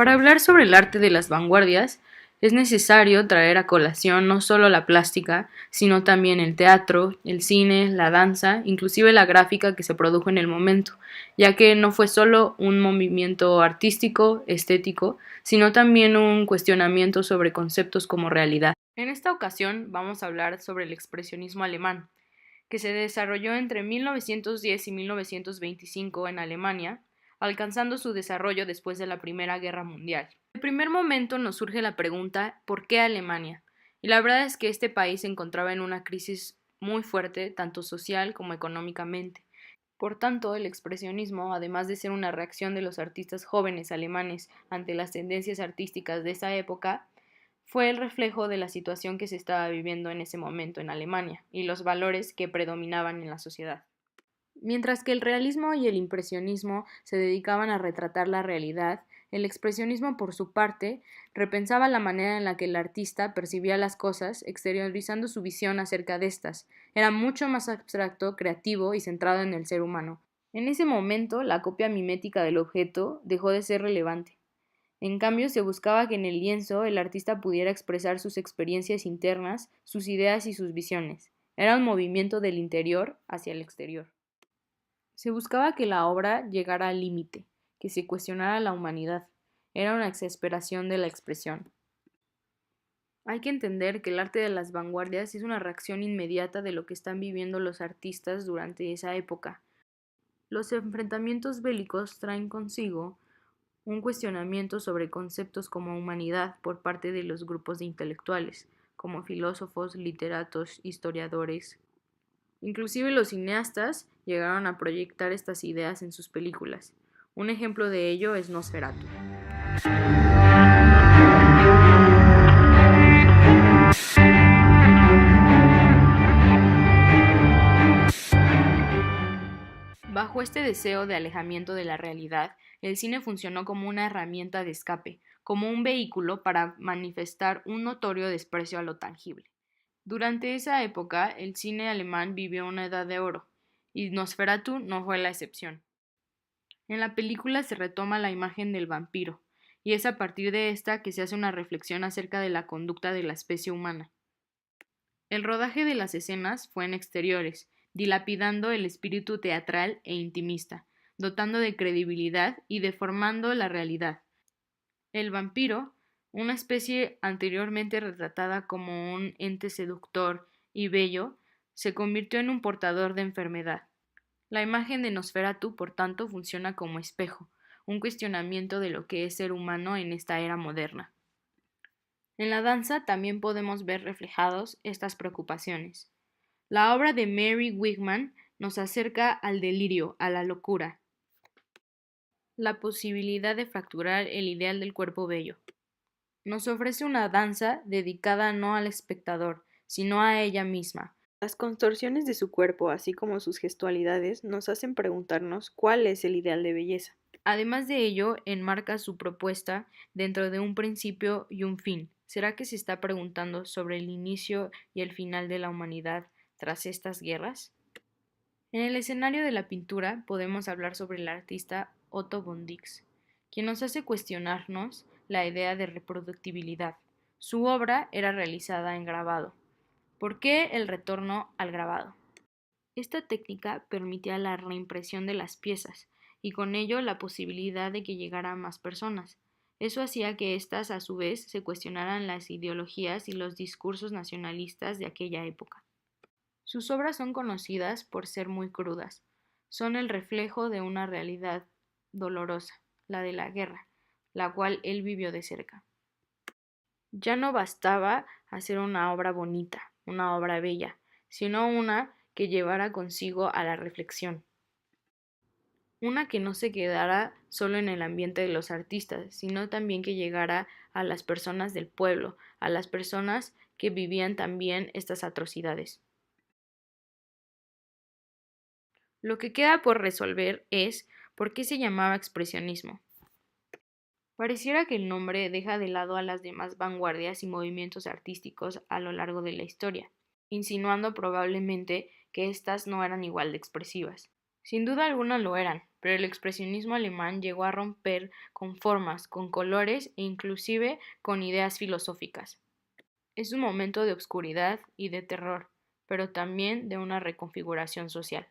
Para hablar sobre el arte de las vanguardias, es necesario traer a colación no solo la plástica, sino también el teatro, el cine, la danza, inclusive la gráfica que se produjo en el momento, ya que no fue solo un movimiento artístico, estético, sino también un cuestionamiento sobre conceptos como realidad. En esta ocasión vamos a hablar sobre el expresionismo alemán, que se desarrolló entre 1910 y 1925 en Alemania, alcanzando su desarrollo después de la Primera Guerra Mundial. En el primer momento nos surge la pregunta ¿por qué Alemania? Y la verdad es que este país se encontraba en una crisis muy fuerte, tanto social como económicamente. Por tanto, el expresionismo, además de ser una reacción de los artistas jóvenes alemanes ante las tendencias artísticas de esa época, fue el reflejo de la situación que se estaba viviendo en ese momento en Alemania y los valores que predominaban en la sociedad. Mientras que el realismo y el impresionismo se dedicaban a retratar la realidad, el expresionismo, por su parte, repensaba la manera en la que el artista percibía las cosas, exteriorizando su visión acerca de estas. Era mucho más abstracto, creativo y centrado en el ser humano. En ese momento, la copia mimética del objeto dejó de ser relevante. En cambio, se buscaba que en el lienzo el artista pudiera expresar sus experiencias internas, sus ideas y sus visiones. Era un movimiento del interior hacia el exterior. Se buscaba que la obra llegara al límite, que se cuestionara la humanidad. Era una exasperación de la expresión. Hay que entender que el arte de las vanguardias es una reacción inmediata de lo que están viviendo los artistas durante esa época. Los enfrentamientos bélicos traen consigo un cuestionamiento sobre conceptos como humanidad por parte de los grupos de intelectuales, como filósofos, literatos, historiadores. Inclusive los cineastas llegaron a proyectar estas ideas en sus películas. Un ejemplo de ello es Nosferatu. Bajo este deseo de alejamiento de la realidad, el cine funcionó como una herramienta de escape, como un vehículo para manifestar un notorio desprecio a lo tangible. Durante esa época, el cine alemán vivió una edad de oro, y Nosferatu no fue la excepción. En la película se retoma la imagen del vampiro, y es a partir de esta que se hace una reflexión acerca de la conducta de la especie humana. El rodaje de las escenas fue en exteriores, dilapidando el espíritu teatral e intimista, dotando de credibilidad y deformando la realidad. El vampiro, una especie anteriormente retratada como un ente seductor y bello, se convirtió en un portador de enfermedad. La imagen de Nosferatu, por tanto, funciona como espejo, un cuestionamiento de lo que es ser humano en esta era moderna. En la danza también podemos ver reflejados estas preocupaciones. La obra de Mary Wigman nos acerca al delirio, a la locura, la posibilidad de fracturar el ideal del cuerpo bello. Nos ofrece una danza dedicada no al espectador, sino a ella misma. Las contorsiones de su cuerpo, así como sus gestualidades, nos hacen preguntarnos cuál es el ideal de belleza. Además de ello, enmarca su propuesta dentro de un principio y un fin. ¿Será que se está preguntando sobre el inicio y el final de la humanidad tras estas guerras? En el escenario de la pintura podemos hablar sobre el artista Otto von Dix, quien nos hace cuestionarnos la idea de reproductibilidad. Su obra era realizada en grabado. ¿Por qué el retorno al grabado? Esta técnica permitía la reimpresión de las piezas y con ello la posibilidad de que llegara a más personas. Eso hacía que éstas a su vez se cuestionaran las ideologías y los discursos nacionalistas de aquella época. Sus obras son conocidas por ser muy crudas. Son el reflejo de una realidad dolorosa, la de la guerra, la cual él vivió de cerca. Ya no bastaba hacer una obra bonita, una obra bella, sino una que llevara consigo a la reflexión. Una que no se quedara solo en el ambiente de los artistas, sino también que llegara a las personas del pueblo, a las personas que vivían también estas atrocidades. Lo que queda por resolver es por qué se llamaba expresionismo. Pareciera que el nombre deja de lado a las demás vanguardias y movimientos artísticos a lo largo de la historia, insinuando probablemente que éstas no eran igual de expresivas. Sin duda alguna lo eran, pero el expresionismo alemán llegó a romper con formas, con colores e inclusive con ideas filosóficas. Es un momento de oscuridad y de terror, pero también de una reconfiguración social.